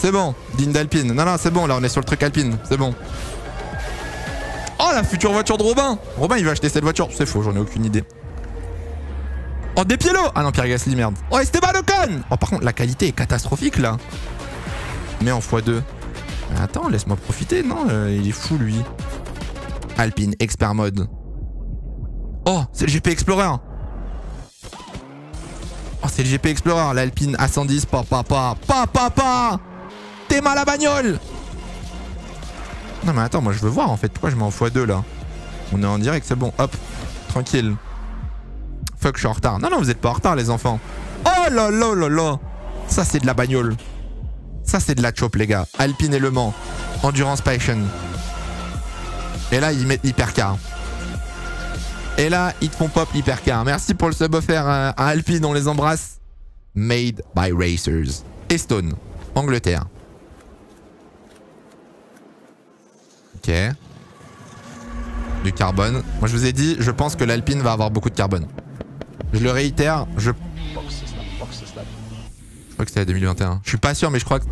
c'est bon. Digne d'Alpine. Non, non, c'est bon, là, on est sur le truc Alpine. C'est bon. Oh, la future voiture de Robin. Robin, il va acheter cette voiture. C'est faux, j'en ai aucune idée. Oh, Despiello. Ah non, Pierre Gasly, merde. Oh, Esteban Ocon. Oh, par contre, la qualité est catastrophique, là. Mais en x2. Mais attends, laisse-moi profiter, non? Il est fou, lui. Alpine, expert mode. Oh, c'est le GP Explorer. Oh, c'est le GP Explorer, l'Alpine A110. Pa. T'es mal à bagnole. Non, mais attends, moi, je veux voir, en fait. Pourquoi je mets en x2, là? On est en direct, c'est bon. Hop, tranquille. Fuck, je suis en retard. Non, non, vous êtes pas en retard, les enfants. Oh là là là là. Ça, c'est de la bagnole. Ça, c'est de la chop, les gars. Alpine et Le Mans. Endurance Passion. Et là, ils mettent l'hypercar. Et là, ils te font pop l'hypercar. Merci pour le sub offert à Alpine, on les embrasse. Made by Racers. Estone, Angleterre. Ok. Du carbone. Moi, je vous ai dit, je pense que l'Alpine va avoir beaucoup de carbone. Je le réitère, je crois que c'est la 2021. Je suis pas sûr, mais je crois que...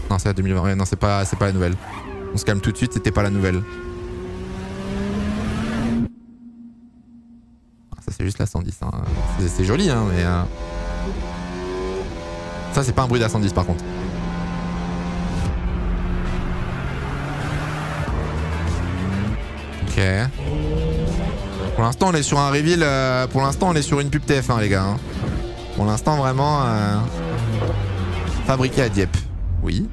Non, c'est la 2020. Non, c'est pas la nouvelle. On se calme tout de suite, c'était pas la nouvelle. Ça, c'est juste la 110. Hein. C'est joli, hein, mais... Ça, c'est pas un bruit d'A110, par contre. Ok. Pour l'instant, on est sur un reveal. Pour l'instant, on est sur une pub TF1, les gars. Hein. Pour l'instant, vraiment... Fabriqué à Dieppe. Oui.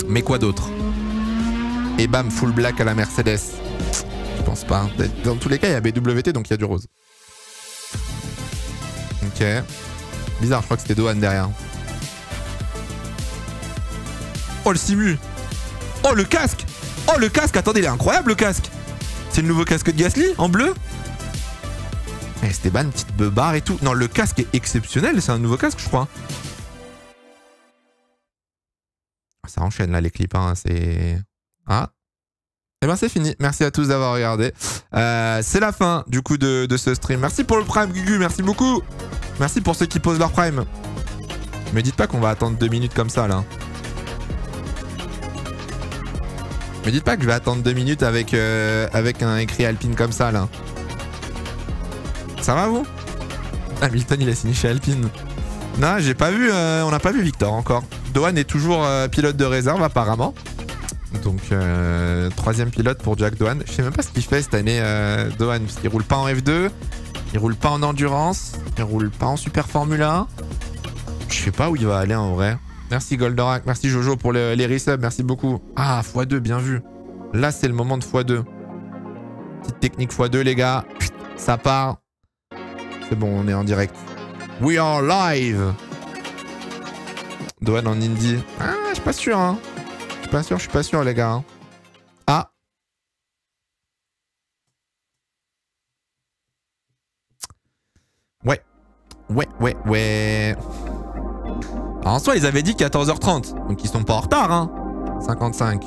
Mais quoi d'autre? Et bam, full black à la Mercedes. Je pense pas. Dans tous les cas, il y a BWT, donc il y a du rose. Ok. Bizarre, je crois que c'était Dohan derrière. Oh, le simu. Oh, le casque. Oh, le casque. Attendez, il est incroyable, le casque. C'est le nouveau casque de Gasly, en bleu. Esteban, petite beubare et tout. Non, le casque est exceptionnel. C'est un nouveau casque, je crois. Ça enchaîne, là, les clips. Hein. C'est... Ah. Et ben c'est fini. Merci à tous d'avoir regardé. C'est la fin du coup de ce stream. Merci pour le prime Gugu, merci beaucoup. Merci pour ceux qui posent leur prime. Me dites pas qu'on va attendre 2 minutes comme ça là. Me dites pas que je vais attendre 2 minutes avec un écrit Alpine comme ça là. Ça va vous? Hamilton il a signé chez Alpine. Non, j'ai pas vu, on n'a pas vu Victor encore. Dohan est toujours pilote de réserve apparemment. Donc, 3e pilote pour Jack Dohan. Je sais même pas ce qu'il fait cette année, Dohan, parce qu'il roule pas en F2, il roule pas en endurance, il roule pas en Super Formula. Je sais pas où il va aller en vrai. Merci Goldorak, merci Jojo pour les resubs, merci beaucoup. Ah, x2, bien vu. Là, c'est le moment de x2. Petite technique x2, les gars. Ça part. C'est bon, on est en direct. We are live. Dohan en Indy. Ah, je suis pas sûr, hein. Je suis pas sûr, les gars. Hein. Ah. Ouais. Alors, en soi, ils avaient dit 14h30. Donc, ils sont pas en retard, hein. 55.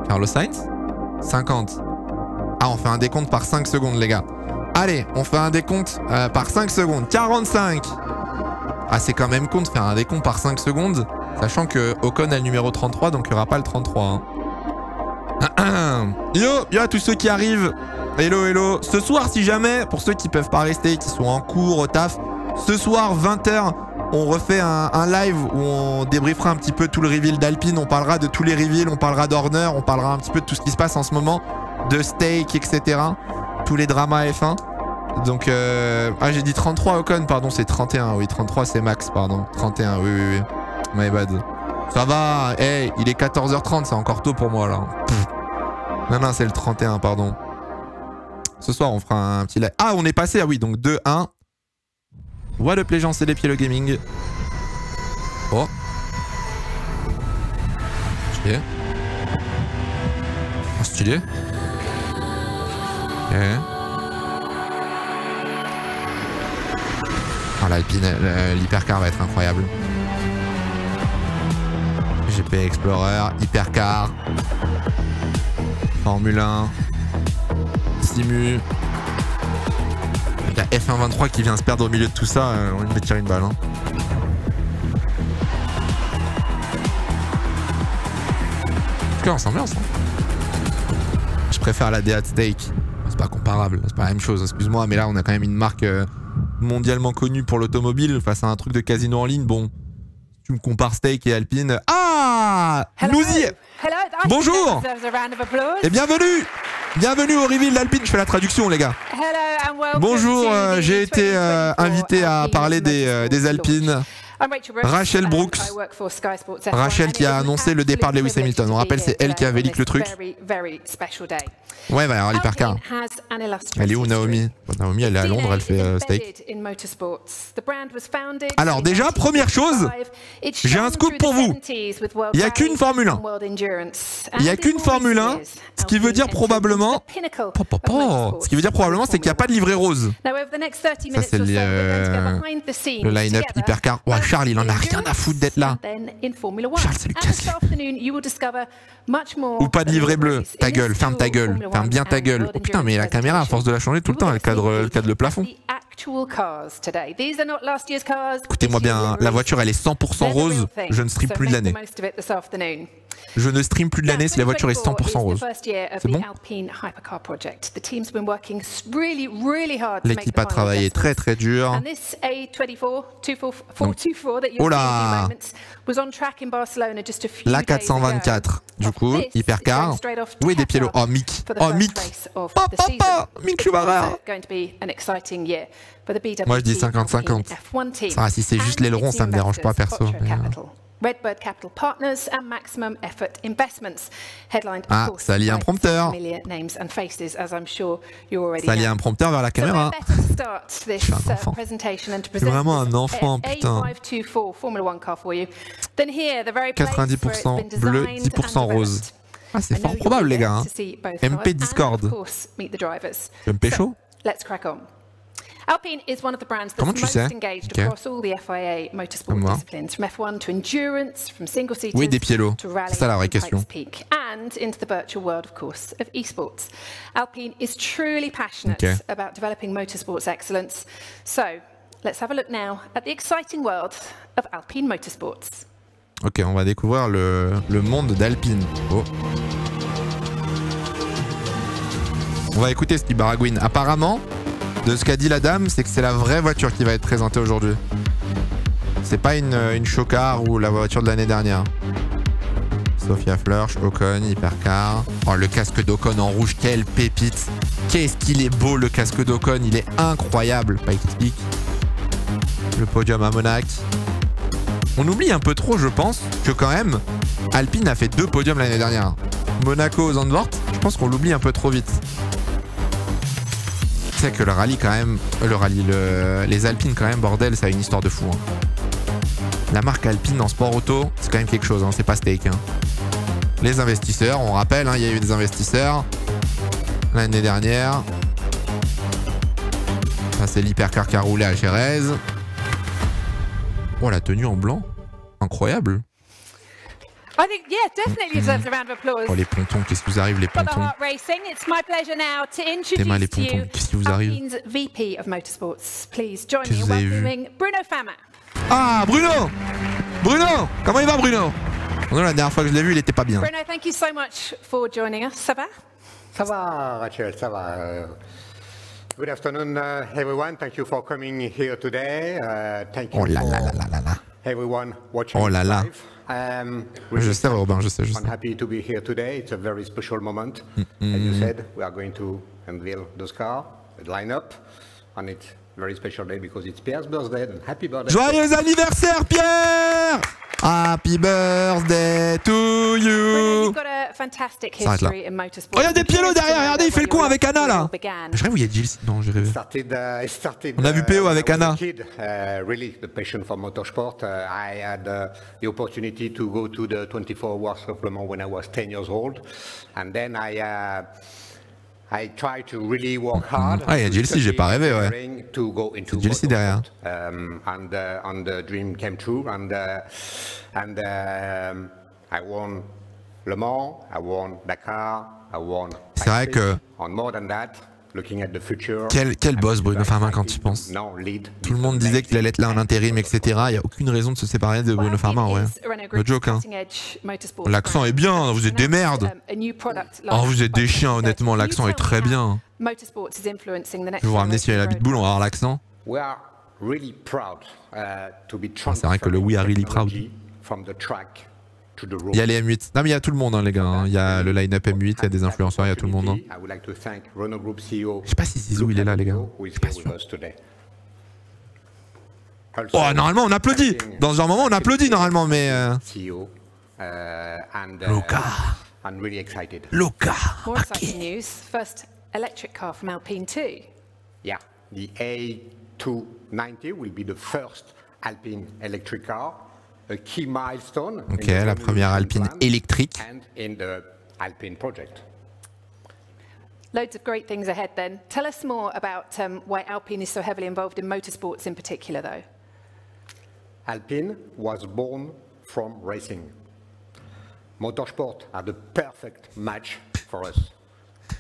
Carlos Sainz 50. Ah, on fait un décompte par 5 secondes, les gars. Allez, on fait un décompte par 5 secondes. 45. Ah, c'est quand même con de faire un décompte par 5 secondes. Sachant que Ocon a le numéro 33, donc il n'y aura pas le 33. Hein. Yo à tous ceux qui arrivent. Hello. Ce soir, si jamais, pour ceux qui peuvent pas rester, qui sont en cours, au taf, ce soir, 20h, on refait un live où on débriefera un petit peu tout le reveal d'Alpine. On parlera de tous les reveals, on parlera d'Horner, on parlera un petit peu de tout ce qui se passe en ce moment, de Stake, etc. Tous les dramas F1. Donc, ah, j'ai dit 33 Ocon, pardon, c'est 31. Oui, 33, c'est Max, pardon. 31, oui. My bad. Ça va, hey, il est 14h30, c'est encore tôt pour moi là. Pff. Non, c'est le 31, pardon. Ce soir, on fera un petit live. Ah, on est passé, ah oui, donc 2-1. What up les gens, c'est les pieds le gaming. Oh. Stylé. Oh, stylé. Ok. Oh, l'Alpine, l'hypercar va être incroyable. GP Explorer, hypercar, Formule 1, Simu. Il y a F1 23 qui vient se perdre au milieu de tout ça, on va me tirer une balle. Hein. tout cas, on s'ambiance. Je préfère la Dead Steak. C'est pas comparable, c'est pas la même chose, excuse-moi, mais là on a quand même une marque mondialement connue pour l'automobile face à un truc de casino en ligne. Bon, tu me compares Steak et Alpine. Ah, nous y est. Bonjour et bienvenue. Bienvenue au reveal d'Alpine. Je fais la traduction, les gars. Bonjour, j'ai été invité à parler des Alpines. Rachel Brooks. Rachel qui a annoncé le départ de Lewis Hamilton. On rappelle, c'est elle qui avait leak le truc. Ouais, va y avoir l'hypercar. Elle est où, Naomi? Naomi, elle est à Londres, elle fait steak. Alors déjà, première chose, j'ai un scoop pour vous. Il n'y a qu'une Formule 1. Il n'y a qu'une Formule 1, ce qui veut dire probablement... Ce qui veut dire probablement, c'est qu'il n'y a pas de livret rose. Ça, c'est le line-up hypercar. Oh, Charles, il en a rien à foutre d'être là. Charles, c'est le casse. Ou pas de livret bleu. Ta gueule, ferme ta gueule. Ferme bien ta gueule. Oh putain, mais la caméra, à force de la changer tout le temps, elle cadre le plafond. Écoutez-moi bien, la voiture, elle est 100% rose. Je ne stream plus de l'année. Je ne stream plus de l'année si la voiture est 100% rose. C'est bon? L'équipe a travaillé très très dur. Oh là! La 424. Du coup, hypercar. Où est Despiello? Oh, Mick. Oh, Mick. Oh, papa! Mick Schumacher. Moi, je dis 50-50. Ah, si c'est juste l'aileron, ça me dérange pas, perso. Mais, Redbird Capital Partners and Maximum Effort Investments. Headlined, ah, ça lie un prompteur. Ça lie un prompteur vers la caméra. Je suis un enfant. C'est vraiment un enfant, putain. 90% bleu, 10% rose. Ah, c'est fort probable, les gars. Hein. MP Discord. Je me pécho? Alpine is one of the brands that's most engaged across all the FIA motorsport disciplines, from F1 to endurance, from single seaters to rally to peak, and into the virtual world, of course, of esports. Alpine is truly passionate about developing motorsports excellence. So, let's have a look now at the exciting world of Alpine Motorsports. Ok, on va découvrir le monde d'Alpine. Oh. On va écouter ce qui baragouine. Apparemment, de ce qu'a dit la dame, c'est que c'est la vraie voiture qui va être présentée aujourd'hui. C'est pas une show-car ou la voiture de l'année dernière. Sophia Flörsch, Ocon, hypercar. Oh, le casque d'Ocon en rouge, quelle pépite. Qu'est-ce qu'il est beau, le casque d'Ocon, il est incroyable. Pas explique. Le podium à Monaco. On oublie un peu trop, je pense, que quand même, Alpine a fait 2 podiums l'année dernière. Monaco, Zandvoort, je pense qu'on l'oublie un peu trop vite. Tu sais que le rallye quand même, les Alpines quand même, bordel, ça a une histoire de fou. Hein. La marque Alpine en sport auto, c'est quand même quelque chose, hein, c'est pas steak. Hein. Les investisseurs, on rappelle, hein, il y a eu des investisseurs l'année dernière. Ça c'est l'hypercar qui a roulé à Jerez. Oh, la tenue en blanc, incroyable. I think, yeah, definitely deserves a round of applause. Oh, les pontons, qu'est-ce qui vous arrive, les pontons? It's my pleasure now to introduce to you qu'est-ce qui vous arrive? Alpine's VP of Motorsports. Please join me in welcoming Bruno Fama. Ah, Bruno! Bruno! Comment il va, Bruno? Non, la dernière fois que je l'ai vu, il était pas bien. Bruno, thank you so much for joining us. Ça va? Ça va, Rachel, ça va. Good afternoon, everyone. Thank you for coming here today. Thank you oh là là là là là. Everyone watching oh là là. live. Je sais, Robin, je sais. I'm happy to be here today. It's a very special moment. As you said, we are going to unveil those cars, the lineup, and it's a very special day because it's Pierre's birthday. And happy birthday! Joyeux anniversaire, Pierre! Happy birthday to you! Oh, il y a des Pielo derrière, regardez, il fait le con avec Anna là! Je rêve où il y a Gilles. Non, j'ai rêvé. On a vu PO avec Anna. Really, the passion for motorsport. I had the opportunity to go to the 24 Hours Supplement when I was 10 years old. And then I try to really work hard. Ah, il y a GLC, j'ai pas rêvé, ouais. C'est GLC derrière. And the dream came true. And I won Le Mans, I won Dakar, I won. C'est vrai que on more than that, Quel boss Bruno Farmin quand tu penses. Tout le monde disait qu'il allait être là en intérim, etc. Il n'y a aucune raison de se séparer de Bruno Farmin, ouais. Le joke, hein. L'accent est bien, vous êtes des merdes. Oh, vous êtes des chiens, honnêtement, l'accent est très bien. Je vais vous ramener Cyril Abitboul, on va avoir l'accent. C'est vrai que le We Are Really Proud. Il y a les M8. Non mais il y a tout le monde, hein, les gars. Hein. Il y a le line-up M8, il y a des influenceurs, il y a tout le monde. Hein. Je sais pas si Zizou il est là, les gars. Je suis pas sûr. Oh, normalement on applaudit. Dans un moment on applaudit normalement, mais... Luca. Luca. More exciting news. First electric car from Alpine too. Yeah, the A290 will be the first Alpine electric car. A key milestone ok, la première Alpine électrique. And in the Alpine project. Loads of great things ahead then. Tell us more about why Alpine is so heavily involved in motorsports in particular though. Alpine was born from racing. Motorsport are the perfect match for us.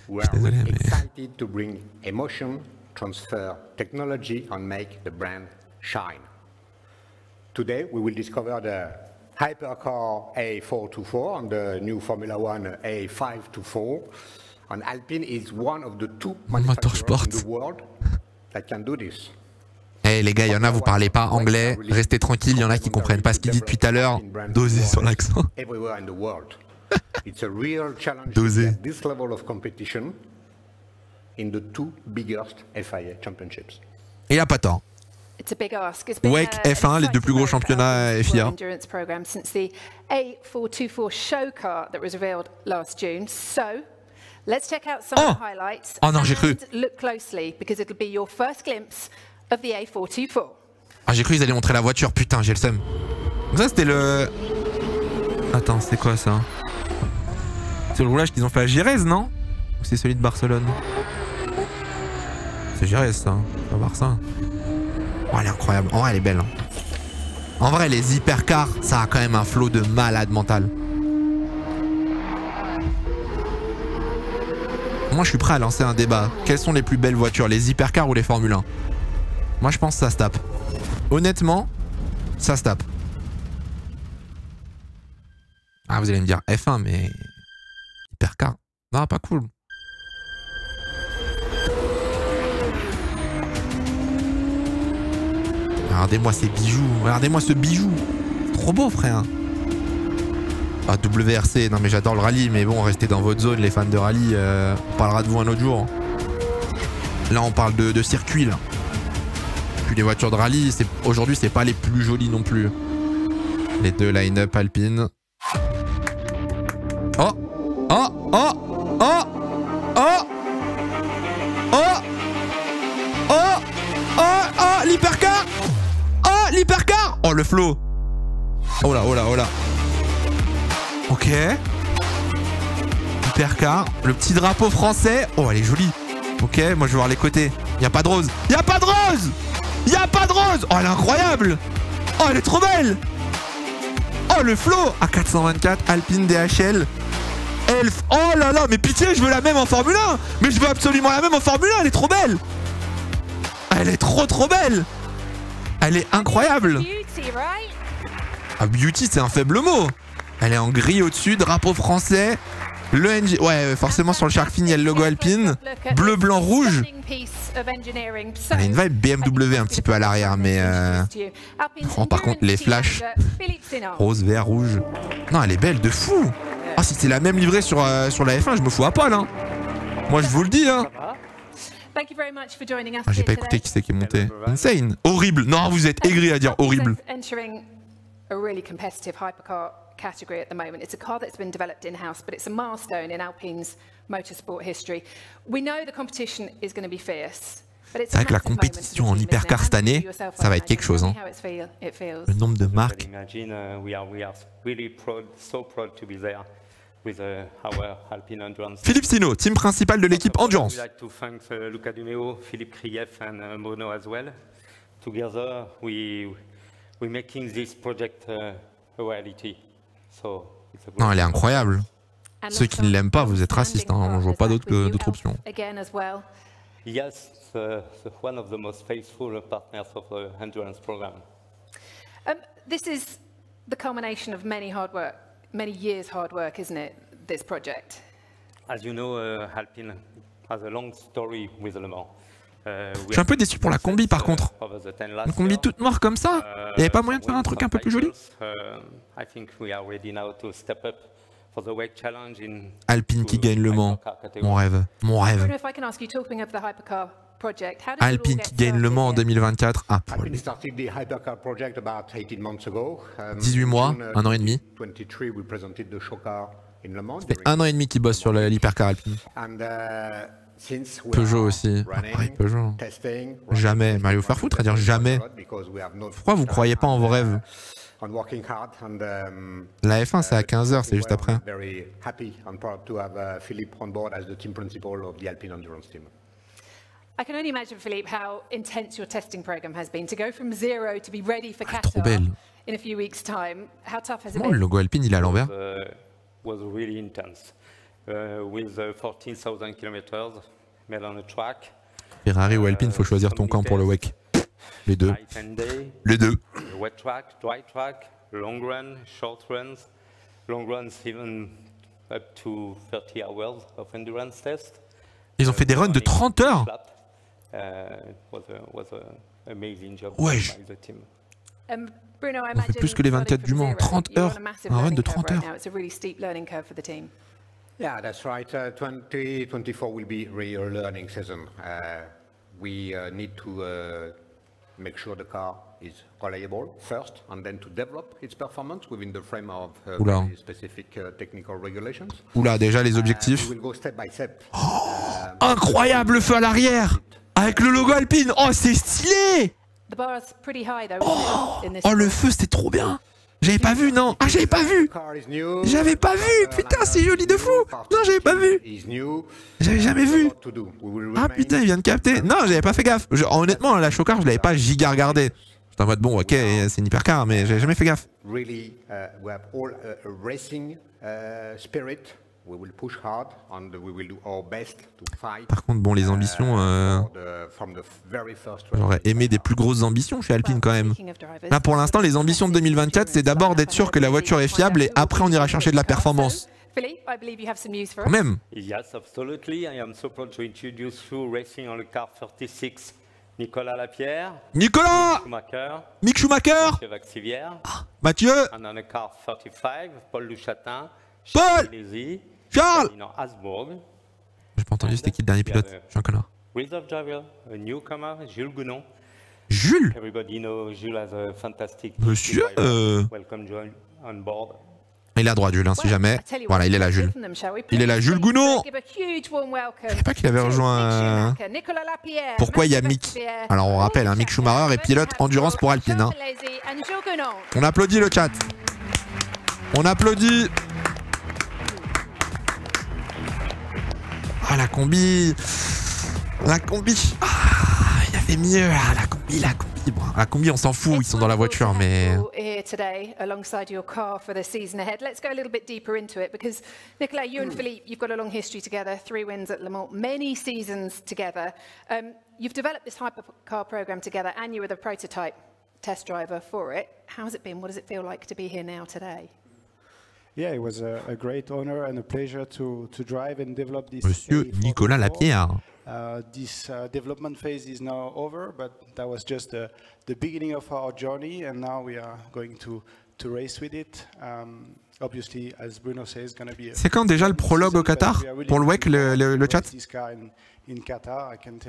We are really excited to bring emotion, transfer technology and make the brand shine. Today, we will discover the hypercar A424 and the new Formula One A524. And Alpine is one of the two manufacturers in the world that can do this. Eh les gars, il y en a, vous parlez pas anglais, restez tranquille, il y en a qui comprennent pas ce qu'il dit depuis tout à l'heure. Dosez sur l'accent. It's a real challenge Dosez. at this level of competition in the two biggest FIA championships. Il a pas tort. WEC, F1, les deux plus gros championnats FIA. Since the A424 show car that was revealed last June. So, let's check out some of the highlights. Oh non, j'ai cru. Look closely because it'll be your first glimpse of the A424. Ah, j'ai cru qu'ils allaient montrer la voiture, putain, j'ai le seum. Donc ça, c'était le... Attends, c'est quoi ça? C'est le roulage qu'ils ont fait à Jerez, non? Ou c'est celui de Barcelone? C'est Jerez, ça. Pas Barça. Oh, elle est incroyable. En vrai, elle est belle. Hein. En vrai, les hypercars, ça a quand même un flow de malade mental. Moi, je suis prêt à lancer un débat. Quelles sont les plus belles voitures, les hypercars ou les Formule 1? Moi, je pense que ça se tape. Honnêtement, ça se tape. Ah, vous allez me dire F1, mais... Hypercar. Non, pas cool. Regardez-moi ces bijoux. Regardez-moi ce bijou. Trop beau, frère. Ah, WRC. Non, mais j'adore le rallye. Mais bon, restez dans votre zone, les fans de rallye. On parlera de vous un autre jour. Là, on parle de circuit, là. Puis les voitures de rallye, aujourd'hui, c'est pas les plus jolies non plus. Les deux line-up Alpine. Oh! Oh! Oh! Oh! Oh! Oh! Oh! Oh! Oh! L'hypercar! Oh! L'hypercar! Oh, le flow! Oh là, oh là, oh là. Ok. Hypercar. Le petit drapeau français. Oh, elle est jolie. Ok, moi je vais voir les côtés. Y'a pas de rose. Y'a pas de rose! Y'a pas de rose! Oh, elle est incroyable! Oh, elle est trop belle! Oh, le flow! A424, Alpine DHL. Elf. Oh là là, mais pitié, je veux la même en Formule 1! Mais je veux absolument la même en Formule 1, elle est trop belle! Elle est trop belle! Elle est incroyable! Ah, beauty, c'est un faible mot! Elle est en gris au-dessus, drapeau français. Le NG... Ouais, forcément sur le Shark Fin, il y a le logo Alpine. Bleu, blanc, rouge. Elle a une vibe BMW un petit peu à l'arrière, mais... Oh, par contre, les flashs. Rose, vert, rouge. Non, elle est belle, de fou. Ah, si c'est la même livrée sur la F1, je me fous à poil, hein. Moi, je vous le dis, hein. Ah, j'ai pas écouté qui c'est qui est monté. Insane. Horrible. Non, vous êtes aigri à dire horrible. Category at the moment. It's a car that's been developed in-house, but it's a milestone in Alpine's motorsport history. We know the competition is going to be fierce. C'est vrai que la compétition en hypercar cette année, ça va être quelque chose. Hein. Le nombre de marques. Philippe Sino, team principal de l'équipe Endurance. Philippe Krief and Bruno as well. Together, we're making this project a reality. Non, elle est incroyable. Ceux qui ne l'aiment pas, vous êtes racistes. Hein. Je vois pas d'autres options. Yes, one of the most faithful partners of the endurance program. This is the culmination of many years hard work, isn't it, this project? As you know, Alpine has a long story with Le Mans. Je suis un peu déçu pour la combi par contre. Une combi toute noire comme ça, il n'y avait pas moyen de faire un truc un peu plus joli? Alpine qui gagne Le Mans, mon rêve, mon rêve. Alpine qui gagne Le Mans en 2024, ah pour lui. 18 mois, 1 an et demi. Ça fait 1 an et demi qu'il bosse sur l'hypercar Alpine. Peugeot aussi. Ah, pareil, Peugeot. Jamais. Mario Farfoot, à dire jamais. Pourquoi vous croyez pas en vos rêves? La F1 c'est à 15h, c'est juste après. I can only imagine, Philippe, how intense your testing program has been to go from zero to be ready for Qatar in a few weeks' time. How tough has it been? Le logo Alpine, il est à l'envers. Was really intense. With 14,000 kilometers made on a track. Ferrari ou Alpine, faut choisir ton camp pour le WEC. Les deux. Les deux. Wet track, dry track, long run, short runs. Long runs even up to 30 hours of endurance test. Ils ont fait des runs de 30 heures. Ouais. Bruno, on fait plus que les 24 du Mans, 30 heures, un run de 30 heures. Yeah, that's right. 2024 will be really a learning season. We need to make sure the car is reliable first, and then to develop its performance within the frame of very specific technical regulations. Oula, déjà les objectifs. We will go step by step. Incroyable feu à l'arrière, avec le logo Alpine. Oh, c'est stylé. Oh, le feu, c'était trop bien. J'avais pas vu, non. Ah, j'avais pas vu. J'avais pas vu. Putain, c'est joli de fou. Non, j'avais pas vu. J'avais jamais vu. Ah, putain, il vient de capter. Non, j'avais pas fait gaffe. Honnêtement, la Show Car, je l'avais pas giga regardé. J'étais en mode, bon, ok, c'est une hypercar, mais j'avais jamais fait gaffe. Really, we have all a racing spirit. We will push hard and we will do our best to fight. Par contre, bon, les ambitions, j'aurais aimé des plus grosses ambitions chez Alpine quand même. Là, pour l'instant, les ambitions de 2024, c'est d'abord d'être sûr que la voiture est fiable et après, on ira chercher de la performance. Quand même. Yes, absolutely. I am so proud to introduce you racing on the car 36. Nicolas Lapierre. Nicolas. Mick Schumacher. Mathieu Vaxivière. Mathieu. And on the car 35, Paul Duchatin. Paul. Charles. J'ai pas entendu, c'était qui le dernier pilote? Je suis un connard. Reserve driver, a newcomer, Jules Gounon. Jules? Everybody knows Jules as a fantastic Monsieur welcome on board. Il est à droite, Jules, hein, si jamais. Voilà, il est là, Jules. Il est là, Jules Gounon. Je savais pas qu'il avait rejoint... Pourquoi il y a Mick? Alors, on rappelle, Mick Schumacher est pilote endurance pour Alpine. Hein. On applaudit le chat. On applaudit. Ah, la combi. La combi. Ah, il y avait mieux. Ah, la combi, la combi. Bon, la combi, on s'en fout, ils sont dans la voiture, mais... Today, alongside your car for the season ahead. Let's go a little bit deeper into it because, Nicolas, you and Philippe, you've got a long history together, 3 wins at Le Mans, many seasons together. You've developed this hypercar program together and you were the prototype test driver for it. How has it been? What does it feel like to be here now today? Yeah, it was a great honor and a pleasure to drive and develop this. Monsieur Nicolas Lapierre. This development phase is now over, but that was just the beginning of our journey, and now we are going to race with it. Obviously, as Bruno says, going to be. C'est quand déjà le prologue au Qatar pour le WEC, le chat?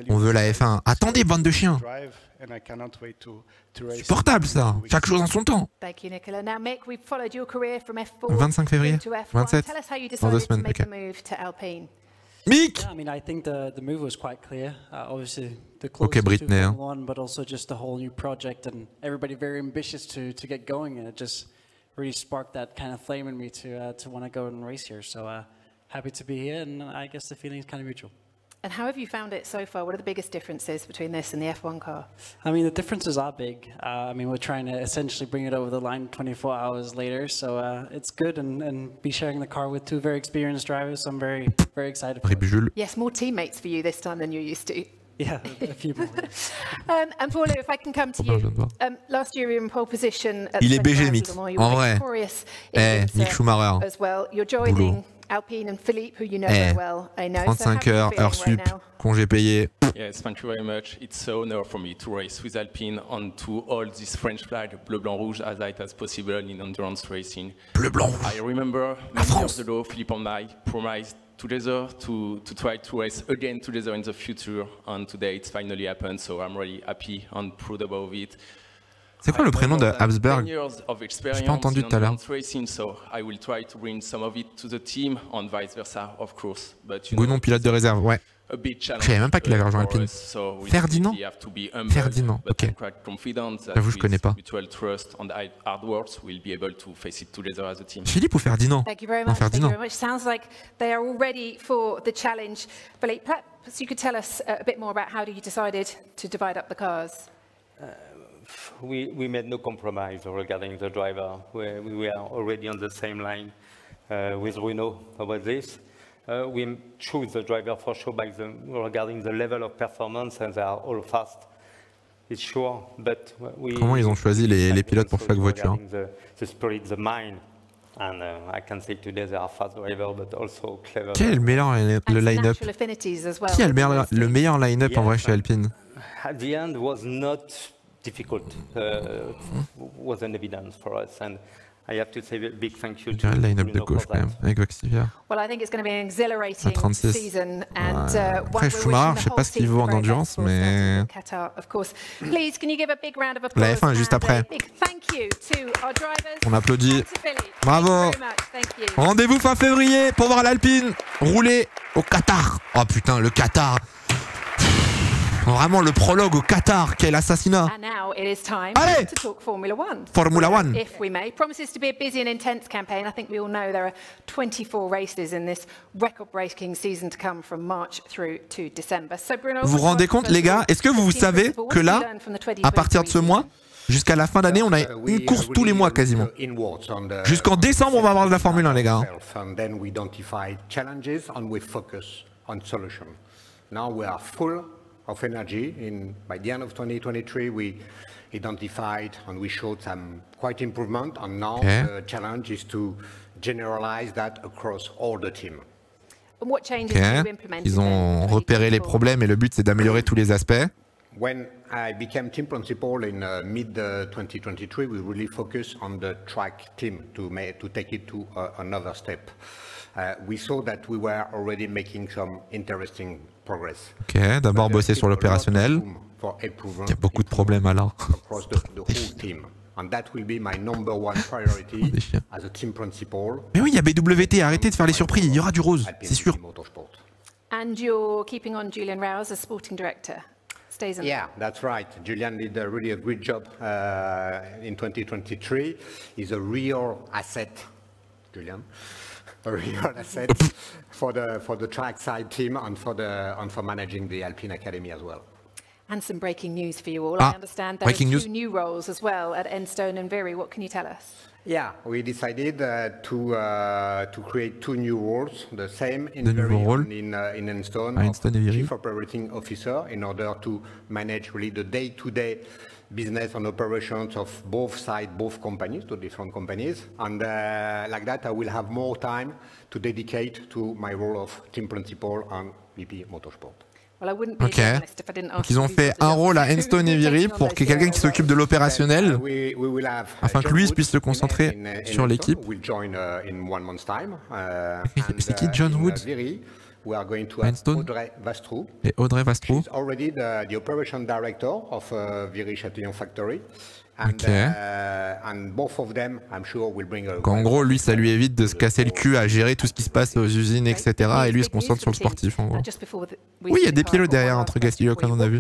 On veut la F1. Attendez, bande de chiens. Supportable ça. Chaque chose en son temps. 25 février 27 dans 2 semaines. Okay. Mick! Yeah, I mean, I think the move was quite clear. Obviously, the okay, Britney, to F1, but also just a whole new project, and everybody very ambitious to get going, and it just really sparked that kind of flame in me to want to go and race here. So happy to be here, and I guess the feeling is kind of mutual. And how have you found it so far? What are the biggest differences between this and the F1 car? I mean, the differences are big. I mean, we're trying to essentially bring it over the line 24 hours later, so it's good and be sharing the car with 2 very experienced drivers. So I'm very excited for it. Yes, more teammates for you this time than you're used to. Yeah, a few more. And Paulo, if I can come to you. Last year you were in pole position at Il est BG, Mick. En vrai. Mick Schumacher. As well. You're joining Alpine and Philippe, who you know very well, I know. 35 heures, heures sup, congé payé. Yes, thank you very much. It's an honor for me to race with Alpine and to hold this French flag, bleu, blanc, rouge, as light as possible in endurance racing. Bleu, blanc, rouge. I remember many years ago, Philippe and I promised together to try to race again together in the future, and today it's finally happened, so I'm really happy and proud about it. C'est quoi le prénom de Habsburg? J'ai pas entendu tout à l'heure. Gounon, pilote de réserve, ouais. Je savais même pas qu'il avait rejoint Alpine. Ferdinand? Ferdinand, ok. J'avoue, je connais pas. Philippe ou Ferdinand? Non, Ferdinand. Sounds like they are all ready for the challenge. Philippe, perhaps you could tell us a bit more about how you decided to divide up the cars. We made no compromise regarding the driver. We were already on the same line with Bruno about this. We choose the driver for sure regarding the level of performance, and they are all fast. It's sure, but Comment ils ont choisi les pilotes pour chaque voiture? The spirit, the mind. And I can say today they are fast drivers, but also clever. Quel est le meilleur line-up? Qui a le meilleur line-up en vrai chez Alpine? At the end was not difficult, was an evidence for us, and I have to say a big thank you to le line-up de gauche quand même, avec Vaxivière. Well, I think it's going to be an exhilarating season, and après Schumacher, je sais pas ce qu'il vaut en endurance, mais please, can you give a big round of applause? La F1 est juste après. Thank you to our drivers. On applaudit. Bravo. Rendez-vous fin février pour voir l'Alpine rouler au Qatar. Oh putain, le Qatar. Vraiment le prologue au Qatar, quel assassinat. Allez, Formula One. If we may, promises to be a busy and intense campaign. I think we all know there are 24 races in this record-breaking season to come from March through to December. So Bruno, vous vous rendez compte les gars? Est-ce que vous savez que là, à partir de ce mois, jusqu'à la fin d'année, on a une course tous les mois quasiment. Jusqu'en décembre, on va avoir de la Formule 1 les gars. Of energy. By the end of 2023, we identified and we showed some quite improvement, and now the challenge is to generalize that across all the team. What changes have you implemented? Ils ont repéré les problèmes et le but c'est d'améliorer tous les aspects. When I became team principal in mid-2023, we really focused on the track team to take it to another step. We saw that we were already making some interesting progress. Ok, d'abord bosser sur l'opérationnel. Il y a beaucoup de problèmes alors. Across the whole team. And that will be my number one priority as a team principal. Mais oui, il y a BWT, arrêtez de faire les surprises, il y aura du rose, c'est sûr. And you're keeping on Julian Rouse as sporting director. Yeah, that's right. Julian did really a great job in 2023. He's a real asset, Julian. A real asset for the trackside team and for managing the Alpine Academy as well. And some breaking news for you all. I understand there are two new roles as well at Enstone and Viry. What can you tell us? Yeah, we decided to create two new roles, the same in Viry and in Enstone, Chief Operating Officer, in order to manage really the day-to-day business and operations of both sides, both companies, two different companies. And like that, I will have more time to dedicate to my role of team principal and VP Motorsport. Ok, donc ils ont fait un rôle à Enstone et Viry pour qu'il y ait quelqu'un qui s'occupe de l'opérationnel, afin que lui puisse se concentrer sur l'équipe. C'est qui John Woods? We are going to have Audrey Vastrou. Et Audrey Vastrou. She's already the operation director of Viry Châtillon factory. And both of them, I'm sure, will bring a... En gros, lui, ça lui évite de se casser le cul à gérer tout ce qui se passe aux usines, etc. Et lui, il se concentre sur le sportif, en gros. Oui, il y a des pilotes derrière entre Gasly, comme on a vu.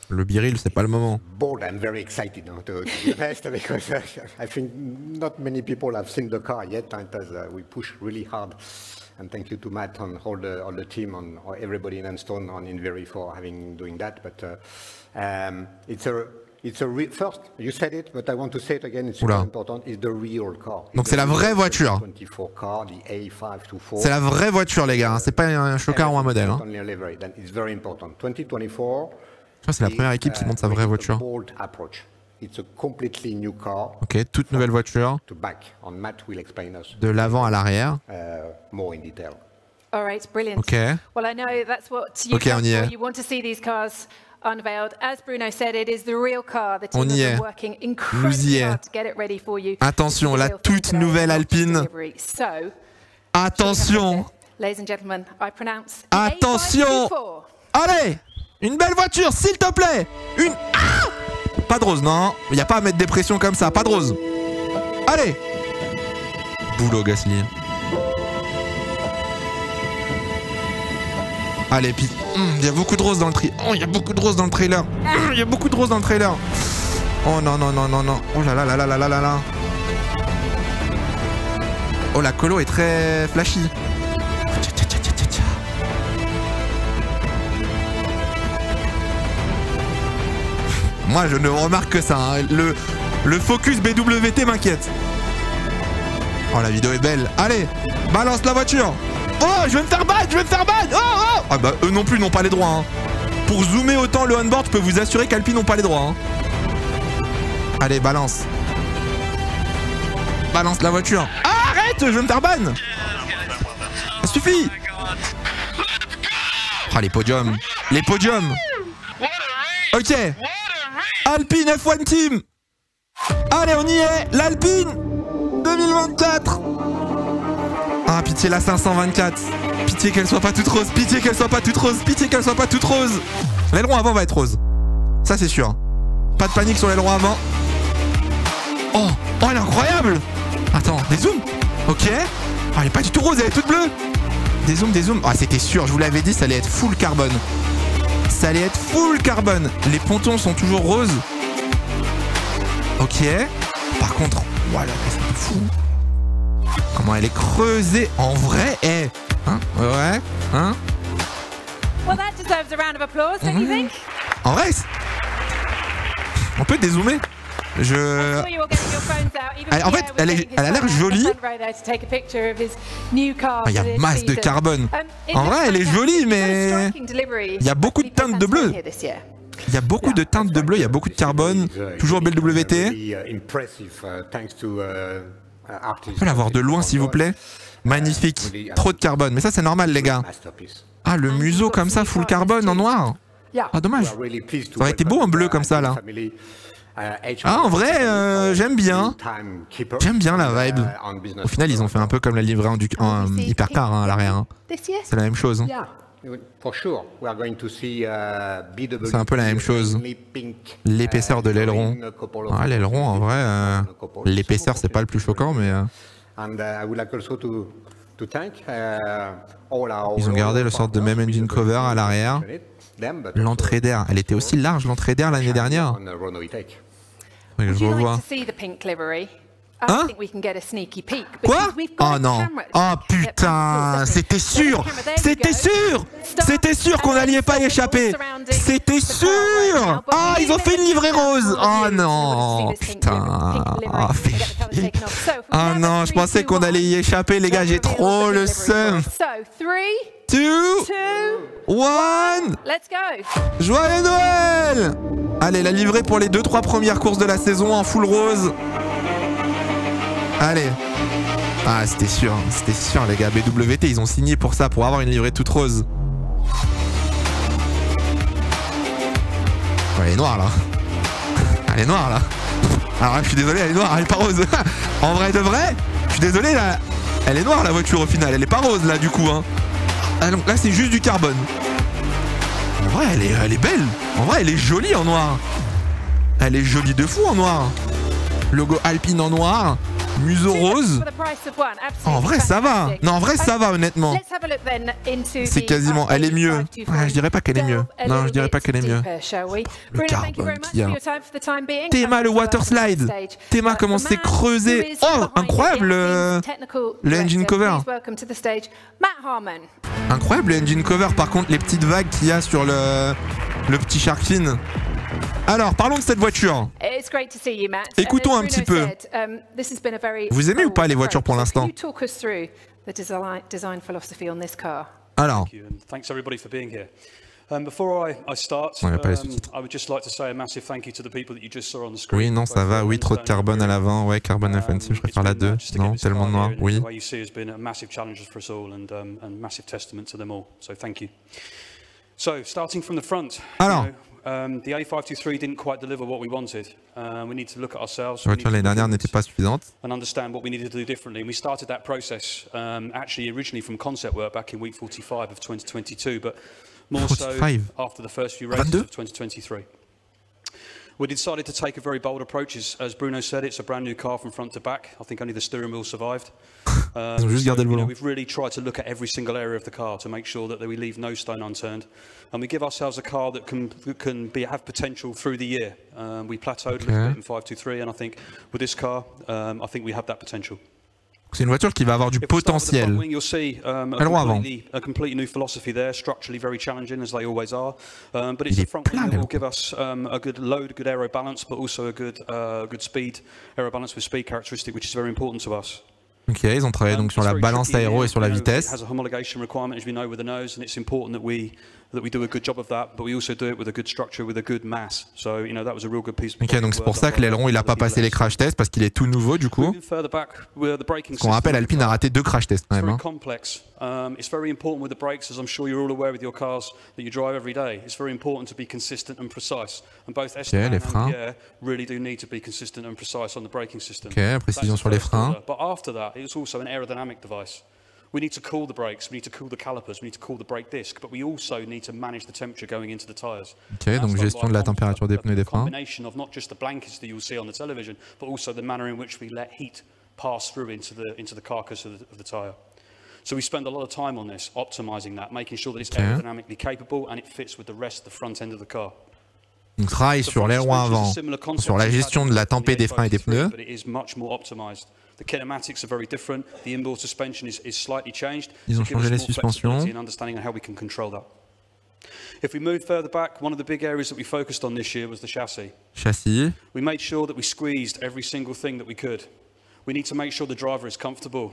Le biril, c'est pas le moment. Bold and very excited to be honest, because I think not many people have seen the car yet, and we push really hard. And thank you to Matt and all the team and everybody in Enstone and in Viry for doing that. But it's First, you said it, but I want to say it again. It's super important. It's the real car. Donc c'est la vraie voiture. C'est la vraie voiture, les gars. C'est pas un showcar ou un modèle. Hein. C'est la première équipe qui monte sa vraie voiture. Ok, toute nouvelle voiture. De l'avant à l'arrière. Ok. Ok, on y est. On y est. Nous y est. Attention, la toute nouvelle Alpine. Attention. Attention. Allez, une belle voiture, s'il te plaît. Une... Ah, pas de rose, non. Il n'y a pas à mettre des pressions comme ça. Pas de rose. Allez. Boulot, Gasly. Allez, puis il y a beaucoup de roses dans le trailer. Oh, il y a beaucoup de roses dans le trailer. Il y a beaucoup de roses dans le trailer. Oh non, non, non, non, non. Oh là là là là là là là là. Oh, la colo est très flashy. Moi, je ne remarque que ça. Hein. Le focus BWT m'inquiète. Oh, la vidéo est belle. Allez, balance la voiture. Oh, je vais me faire battre, je vais me faire battre. Oh, oh. Ah bah eux non plus n'ont pas les droits. Hein. Pour zoomer autant le on-board, je peux vous assurer qu'Alpine n'ont pas les droits. Hein. Allez, balance. Balance la voiture. Ah, arrête, je vais me faire ban. Ça suffit. Ah, les podiums. Les podiums. Ok. Alpine F1 Team. Allez, on y est. L'Alpine 2024. Ah, pitié la 524. Pitié qu'elle soit pas toute rose. Pitié qu'elle soit pas toute rose. Pitié qu'elle soit pas toute rose. L'aileron avant va être rose. Ça, c'est sûr. Pas de panique sur l'aileron avant. Oh, oh, elle est incroyable. Attends, des zooms. Ok. Oh, elle est pas du tout rose, elle est toute bleue. Des zooms, des zooms. Ah, c'était sûr, je vous l'avais dit, ça allait être full carbone. Ça allait être full carbone. Les pontons sont toujours roses. Ok. Par contre, voilà, c'est fou. Comment elle est creusée en vrai, eh. Hein? Ouais. Hein? Well, that deserves a round of applause, don't you think? En vrai, on peut dézoomer. En fait, elle a l'air jolie. Il y a masse de carbone. En vrai, elle est jolie, mais il y a beaucoup de teintes de bleu. Il y a beaucoup de teintes de bleu, il y a beaucoup de carbone. Toujours BWT. On peut la voir de loin, s'il vous plaît. Magnifique. Trop de carbone. Mais ça, c'est normal, les gars. Ah, le museau comme ça, full carbone en noir. Ah, dommage. Ça aurait été beau en bleu comme ça, là. Ah, en vrai, j'aime bien. J'aime bien la vibe. Au final, ils ont fait un peu comme la livrée en hypercar hein, à l'arrière. Hein. C'est la même chose. Hein. C'est un peu la même chose. L'épaisseur de l'aileron. Ah, l'aileron, en vrai, l'épaisseur, c'est pas le plus choquant, mais... Ils ont gardé le sorte de même engine cover à l'arrière. L'entrée d'air, elle était aussi large, l'entrée d'air, l'année dernière. Oui, je revois. Hein? Quoi? Oh non. Oh putain, c'était sûr. C'était sûr. C'était sûr qu'on n'allait pas y échapper. C'était sûr. Ah, ils ont fait une livrée rose. Oh non. Putain. Oh, oh non, je pensais qu'on allait y échapper, les gars. J'ai trop le seum. 2, 1. Joyeux Noël. Allez, la livrée pour les 2-3 premières courses de la saison en full rose. Allez. Ah, c'était sûr, les gars. BWT, ils ont signé pour ça, pour avoir une livrée toute rose. Ouais, elle est noire, là. Elle est noire, là. Alors, je suis désolé, elle est noire, elle est pas rose. En vrai de vrai, je suis désolé, là. Elle est noire, la voiture, au final. Elle est pas rose, là, du coup, hein. Ah, donc, là, c'est juste du carbone. En vrai, elle est belle. En vrai, elle est jolie en noir. Elle est jolie de fou en noir. Logo Alpine en noir. Museau rose. En vrai, ça va. Non, en vrai, ça va, honnêtement. C'est quasiment... Elle est mieux. Ouais, je dirais pas qu'elle est mieux. Non, je dirais pas qu'elle est mieux. Le carbone qu'il y a. Théma, le water slide. Théma, comment c'est creusé. Oh, incroyable le engine cover. Incroyable le engine cover. Par contre, les petites vagues qu'il y a sur le petit shark fin. Alors, parlons de cette voiture. Écoutons un petit peu. Vous aimez ou pas les voitures pour l'instant? Alors. Oui, non, ça va. Oui, trop de carbone à l'avant. Ouais, carbone offensive, je préfère la 2. Non, tellement noir. Oui. Alors. The A523 didn't quite deliver what we wanted. We need to look at ourselves. La voiture l'année dernière n'était pas suffisante. And understand what we needed to do differently. And we started that process actually originally from concept work back in week 45 of 2022, but more so after the first few races of 2023. We decided to take a very bold approach. As Bruno said, it's a brand new car from front to back. I think only the steering wheel survived. Ils ont juste gardé le volant. We've really tried to look at every single area of the car to make sure that we leave no stone unturned. And we give ourselves a car that can have potential through the year. We plateaued a little bit in 523, and I think with this car, I think we have that potential. C'est une voiture qui va avoir du potentiel. Aileron avant. A completely new philosophy there, structurally very challenging as they always are. But it's a front wing that will give us a good load, good aero balance, but also a good speed aero balance with speed characteristic, which is very important to us. Ok, ils ont travaillé donc sur la balance aéro et sur la vitesse. It has a homologation requirement, as we know, with the nose, and it's important that we do a good job of that, but we also do it with a good structure, with a good mass. So, you know, that was a real good piece. Ok, donc c'est pour ça que l'aileron il a pas passé les crash tests parce qu'il est tout nouveau du coup. Ce qu'on rappelle, Alpine a raté 2 crash tests quand même. Complex. It's very important with the brakes, as I'm sure you're all aware with your cars that you drive every day. It's very important to be consistent and precise, and both Esteban and Pierre really do need to be consistent and precise on the braking system. Ok, précision sur les freins. But after that, it's also an aerodynamic device. We need to cool the brakes, we need to cool the calipers, we need to cool the brake disc, but we also need to manage the temperature going into the tires. Ok, donc gestion de la température des pneus et des freins. Combination of not just the blankets that you'll see on the television, but also the manner in which we let heat pass through into the carcass of the tire. So we spend a lot of time on this, optimizing that, making sure that it's aerodynamically capable and it fits with the rest of the front end of the car. On travaille sur l'aileron avant, sur la gestion de la tempée des freins et des pneus. The kinematics are very different. The inboard suspension is slightly changed. Ils ont changé les suspensions. And understanding how we can control that. If we move further back, one of the big areas that we focused on this year was the chassis. Châssis. We made sure that we squeezed every single thing that we could. We need to make sure the driver is comfortable.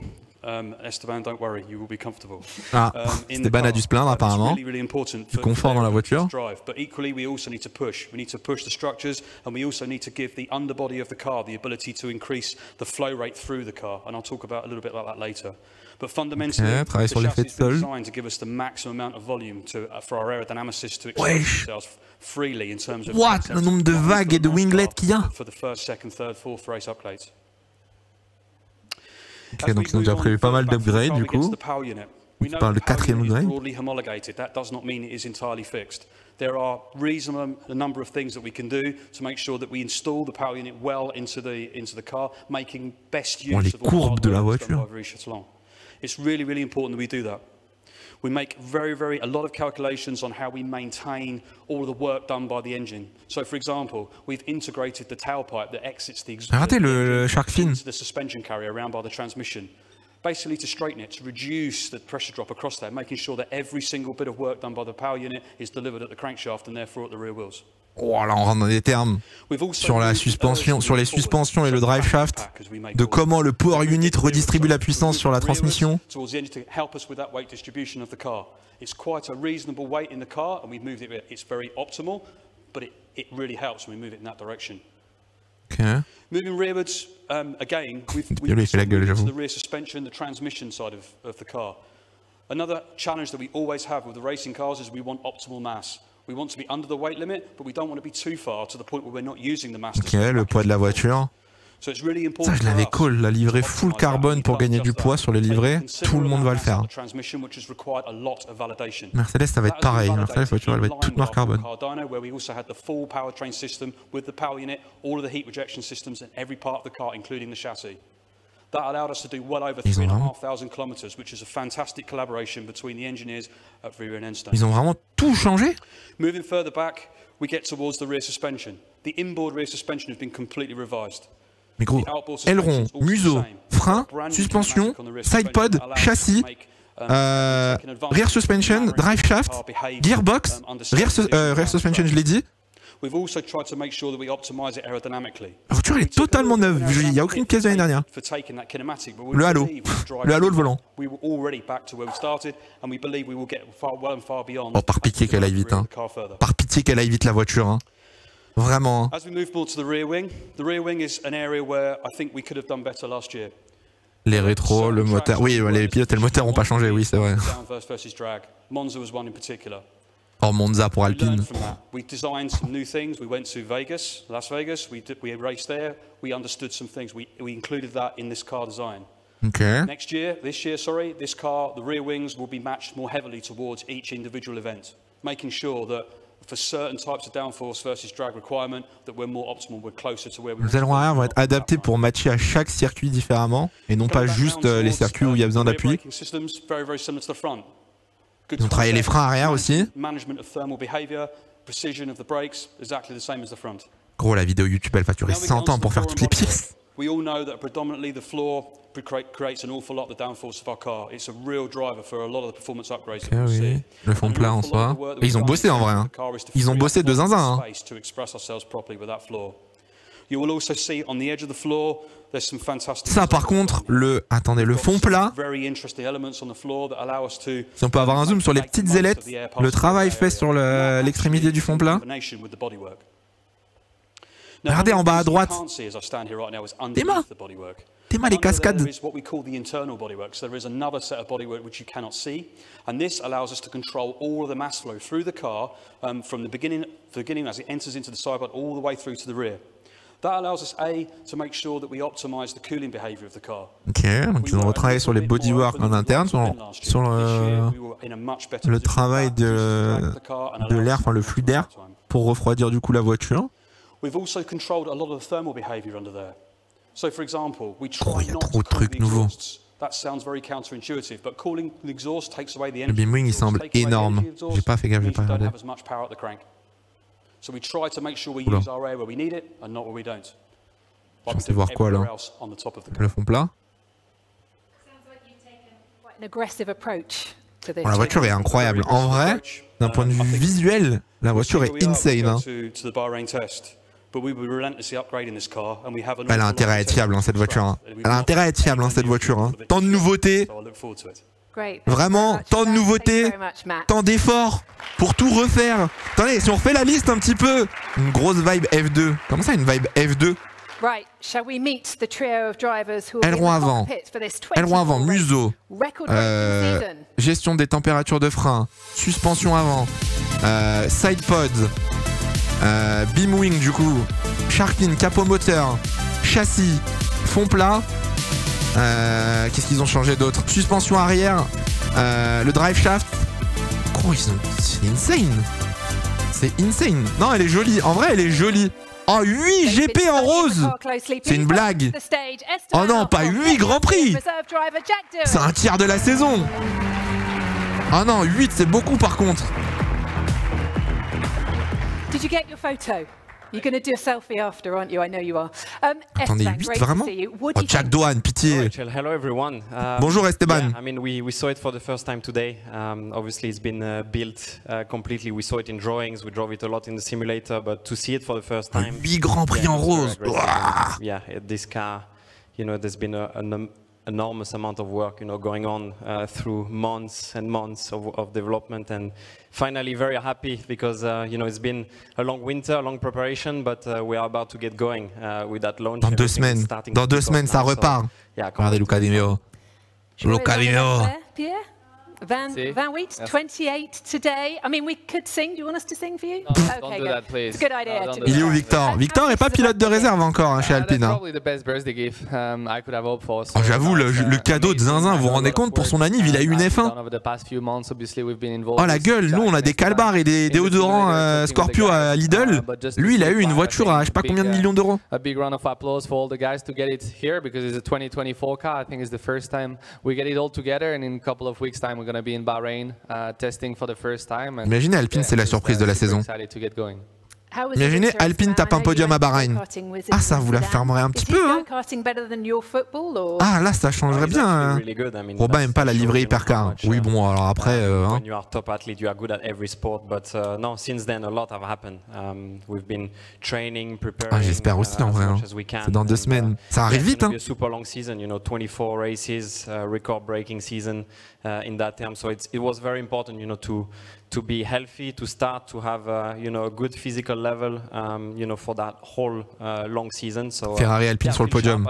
Esteban, don't worry, you will be comfortable. Ah, Esteban a dû se plaindre apparemment. Du confort dans la voiture. But equally, we also need to push. We need to push the structures, and we also need to give the underbody of the car the ability to increase the flow rate through the car. And I'll talk about a little bit about that later. But fundamentally, the chassis is designed to give us the maximum amount of volume for our aerodynamicists to express themselves freely in terms of le nombre de vagues et de winglets qu'il y a. For the first, second, third, fourth race upgrades. Ok, donc ils ont déjà prévu pas mal d'upgrades du coup. Tu parles de 4e upgrade. That does not mean it is entirely fixed. There are a number of things that we can do to make sure that we install the power unit well into the car, making best use of all the hardware that's done by Vacheron. It's really, really important that we do that. We make a lot of calculations on how we maintain all of the work done by the engine. So, for example, we've integrated the tailpipe that exits the exhaust into the suspension carrier around by the transmission, basically to straighten it, to reduce the pressure drop across there, making sure that every single bit of work done by the power unit is delivered at the crankshaft and therefore at the rear wheels. Oh, là on rentre dans des termes sur la suspension, sur les suspensions et le drive shaft, de comment le power unit redistribue la puissance sur la transmission. It's quite a reasonable weight in the car, and we've moved it. It's very optimal, but it really helps when we move it in that direction. Okay. Moving rearwards, again, we've moved to the rear suspension, the transmission side of the car. Another challenge that we always have with the racing cars is we want optimal mass. We want to be under the weight limit, but we don't want to be too far to the point where we're not using the mass. Ok, le poids de la voiture. Ça, je l'avais call, la livrée full carbone pour gagner du poids sur les livrets, tout le monde va le faire. Mercedes, ça va être pareil. Mercedes, la voiture, elle va être toute noire carbone. That allowed us to do well over 3,500 kilometers, which is a fantastic collaboration between the engineers at Vira and Enstone. Ils ont vraiment tout changé. Moving further back, we get towards the rear suspension. The inboard rear suspension has been completely revised. Mais gros, aileron, museau, frein, suspension, sidepod, châssis, rear suspension, drive shaft, gearbox, rear suspension, je l'ai dit. We've also tried to make sure that we optimize it aerodynamically. La voiture elle est totalement neuve, il n'y a aucune pièce de l'année dernière. Le halo, le volant. We were already back to where we started, and we believe we will get well and far beyond. Oh, par pitié qu'elle aille vite, hein. Par pitié qu'elle aille vite la voiture, hein. Vraiment. As we move more to the rear wing is an area where I think we could have done better last year. Les rétros, le moteur. Oui, les pilotes et le moteur n'ont pas changé, oui, c'est vrai. Monza was one in particular. Oh, Monza pour Alpine. We designed some new things. We went to Las Vegas. We raced there. We understood some things. We included that in this car design. Okay. This year, this car, the rear wings will be matched more heavily towards each individual event, making sure that for certain types of downforce versus drag requirement, that we're more optimal, we're closer to where we. Les ailerons arrière vont être adaptés pour matcher à chaque circuit différemment et non pas juste les circuits où il y a besoin d'appui. Ils ont travaillé les freins arrière aussi. Gros, la vidéo YouTube elle va durer 100 ans pour faire toutes les pièces. We all know that predominantly the floor creates an awful lot of the downforce of our car. It's a real driver for a lot of the performance upgrades that we see. Le fond plat en soi. Et ils ont bossé en vrai. Hein. Ils ont bossé de zinzin. Hein. Ça par contre, le fond plat, si on peut avoir un zoom sur les petites ailettes, le travail fait sur l'extrémité du fond plat. Regardez en bas à droite. Théma les cascades. Ok, donc ils ont retravaillé sur les bodywork en interne, sur le travail de l'air, enfin le flux d'air, pour refroidir du coup la voiture. We've also controlled a lot of the thermal behavior under there. So, for example, we try not to cool the exhausts. That sounds very counterintuitive, but cooling the exhaust takes away the energy. Le beam wing il semble énorme. J'ai pas fait gaffe, j'ai pas regardé. So we try to make sure we use our air where we need it and not where we don't. Je sais voir quoi là. Le fond plat. Bon, la voiture est incroyable. En vrai, d'un point de vue visuel, la voiture est insane. Hein. Elle a intérêt à être fiable, hein, cette voiture. Hein. Elle a intérêt à être fiable, hein, cette voiture. Hein. Tant de nouveautés. Vraiment, tant de nouveautés, tant d'efforts pour tout refaire. Attendez, si on refait la liste un petit peu. Une grosse vibe F2. Comment ça, une vibe F2 ? Aileron avant, museau, gestion des températures de frein, suspension avant, side pods, beam wing du coup, shark-fin, capot moteur, châssis, fond plat. Qu'est-ce qu'ils ont changé d'autre? Suspension arrière, le drive shaft. Oh, c'est insane. C'est insane. Non, elle est jolie. En vrai, elle est jolie. Oh, 8 GP en rose! C'est une blague! Oh non, pas 8 Grands Prix! C'est un tiers de la saison! Oh non, 8 c'est beaucoup par contre! Did you get your photo? You're going to do a selfie after, aren't you? I know you are. Attendez, 8 vraiment? Oh, Jack Doohan, pitié! Hello everyone. Bonjour Esteban. Yeah, I mean, we saw it for the first time today. Obviously, it's been built completely. We saw it in drawings. We drove it a lot in the simulator, but to see it for the first time. 8 Grands Prix en rose. Yeah, this car, you know, there's been an enormous amount of work, you know, going on through months and months of development, and finally very happy because you know, it's been a long winter, long preparation, but we are about to get going with that launch. Dans 2 semaines, ça repart. Regardez Luca Di Meo. Luca Di Meo. Van Wheat, 28 today. I mean, we could sing. Do you want us to sing for you? No, don't do that, please. It's a good idea. Il est où Victor? Victor n'est pas pilote de réserve encore hein, chez Alpine. Hein. Oh, j'avoue, le cadeau de Zinzin, vous vous rendez compte, pour son anniv, il a eu une F1. Oh la gueule, nous on a des calbars et des déodorants Scorpio à Lidl. Lui, il a eu une voiture à je sais pas combien de millions d'euros. A big round of applause for all the guys to get it here because it's a 2024 car. I think it's the first time we get it all together, and in a couple of weeks' time we're going to be in Bahrain testing for the first time. Imaginez, Alpine, c'est la surprise de la saison. Imaginez Alpine tape un podium à Bahreïn. Ah, ça vous la fermerait un petit peu, hein. Ah, là, ça changerait bien. Robin aime pas la livrée hypercar. Oui, bon, alors après... hein. Ah, j'espère aussi, en vrai. Hein. C'est dans 2 semaines. Ça arrive vite, hein. Super long season, 24 races, record-breaking season in that term. So it was very important, to be healthy, to start to have a good physical level, for that whole long season. So Ferrari, Alpine sur le podium.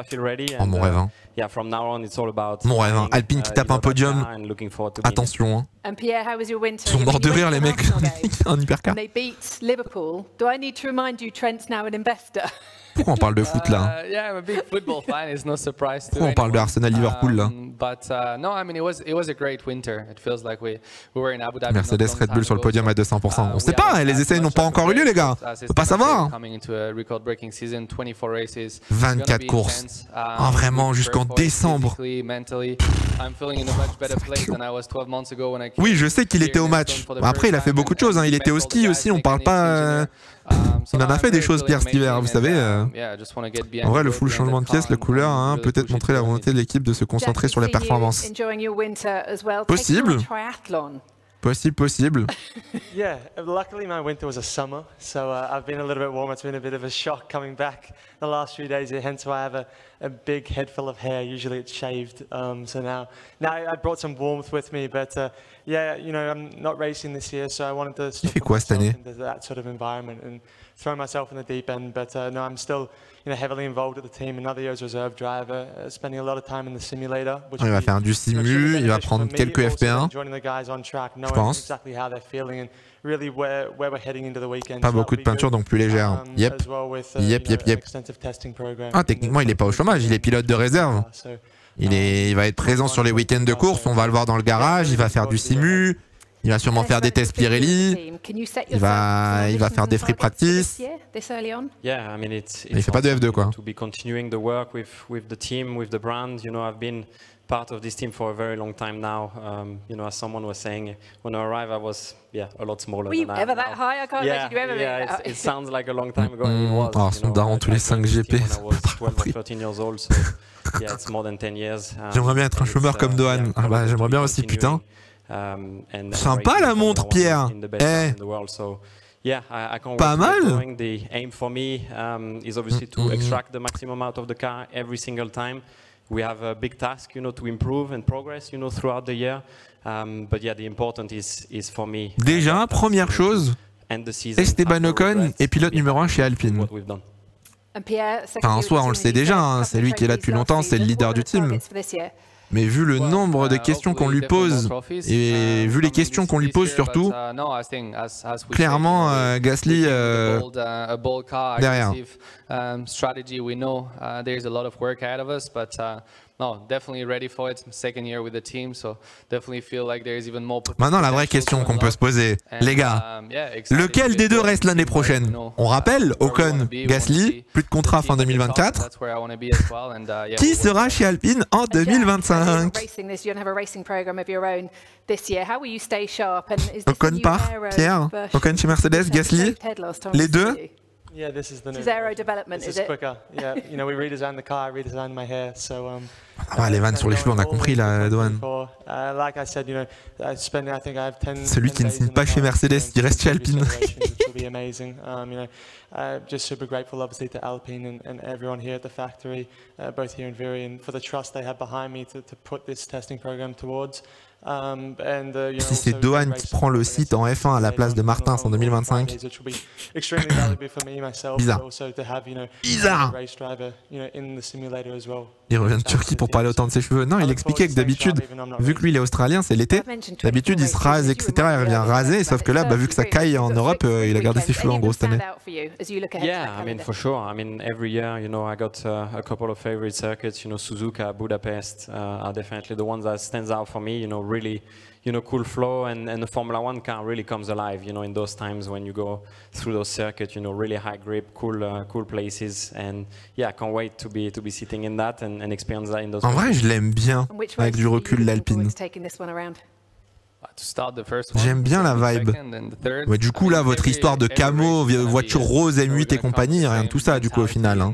Oh, mon rêve. Hein. Yeah, from now on, it's all about mon rêve. Hein. Alpine qui tape un podium. Attention. Hein. Ils sont morts de rire, les mecs. En hypercar. Pourquoi on parle de foot là? Pourquoi on parle de Arsenal-Liverpool là? Mercedes Red Bull sur le podium à 200%. On sait pas, les essais n'ont pas encore eu lieu, les gars. On peut pas savoir. 24 courses. Ah, vraiment, jusqu'en décembre. Oui, je sais qu'il était au match. Après, il a fait beaucoup de choses. Hein. Il était au ski aussi. On parle pas. Il en a fait des choses, Pierre, cet hiver, vous savez. En vrai, le full changement de pièces, la couleur, hein, peut-être montrer la volonté de l'équipe de se concentrer sur les performances. Possible. Possible. Yeah, luckily my winter was a summer, so I've been a little bit warmer. It's been a bit of a shock coming back the last few days, hence why I have a big head full of hair. Usually it's shaved, so now I brought some warmth with me, but yeah, I'm not racing this year, so I wanted to Il fait quoi cette année? into that sort of environment and throw myself in the deep end. But no, I'm still heavily involved at the team. Another year as reserve driver, spending a lot of time in the simulator. Il va faire du simu, il va prendre quelques FP1. Je pense. Pas beaucoup de peinture, donc plus légère. Yep. Ah, techniquement, il n'est pas au chômage, il est pilote de réserve. Il va être présent sur les week-ends de course, on va le voir dans le garage, il va faire du simu. Il va sûrement faire des tests Pirelli. Il va faire des free practice. Il fait pas de F2 quoi. Part of this team for a very long time now. As someone was saying, when I arrived, I was a lot smaller. Were you ever that high? I can't imagine you ever being that. It sounds like a long time ago. And it was. Oh, son daron tous les 5 GP. J'aimerais bien être un chômeur comme Dohan. Ah bah j'aimerais bien aussi, putain. Sympa la montre, Pierre. Pas mal. The aim for me is obviously to extract the maximum out of the car every single time. We have a big task, to improve and progress, throughout the year. But yeah, the important is for me. Déjà, première chose, Esteban Ocon est pilote numéro 1 chez Alpine. Enfin, en soi, on le sait déjà, hein, c'est lui qui est là depuis longtemps, c'est le leader du team. Mais vu le nombre de questions qu'on lui pose, et vu les questions qu'on lui pose surtout, clairement, Gasly derrière. Maintenant, la vraie question qu'on peut se poser, les gars, lequel des deux reste l'année prochaine? On rappelle, Ocon, Gasly, plus de contrat fin 2024. Qui sera chez Alpine en 2025? Ocon part, Pierre, Ocon chez Mercedes, Gasly, les deux? Yeah, this is the new. Zero development, is it? Quicker. Yeah, we redesigned the car, redesigned my hair, so. Ah, les vannes sur les cheveux, on a compris la douane. Like I said, I think I have 10. Celui qui ne signe pas chez Mercedes, qui reste chez Alpine. Which will be amazing. Just super grateful, obviously, to Alpine and everyone here at the factory, both here in Viry, and for the trust they have behind me to put this testing program towards. Si c'est Dohan qui prend le site en F1 à la place de Martins en 2025, bizarre. Bizarre. Il revient de Turquie pour parler autant de ses cheveux. Non, il expliquait que d'habitude, vu que lui il est australien, c'est l'été, d'habitude il se rase, etc. Il revient rasé, sauf que là, vu que ça caille en Europe, il a gardé ses cheveux en gros cette année. Yeah, I mean for sure. I mean every year, I got a couple of favorite circuits. Suzuka, Budapest are definitely the ones that stands out for me. Really, cool flow, and the Formula One car really comes alive. In those times when you go through those circuits, really high grip, cool places, and yeah, I can't wait to be sitting in that and experience that in those. En vrai, je l'aime bien avec du recul l'Alpine. J'aime bien la vibe. Ouais, du coup, là, votre histoire de camo, voiture rose, M8 et compagnie, rien de tout ça, du coup, au final. Hein.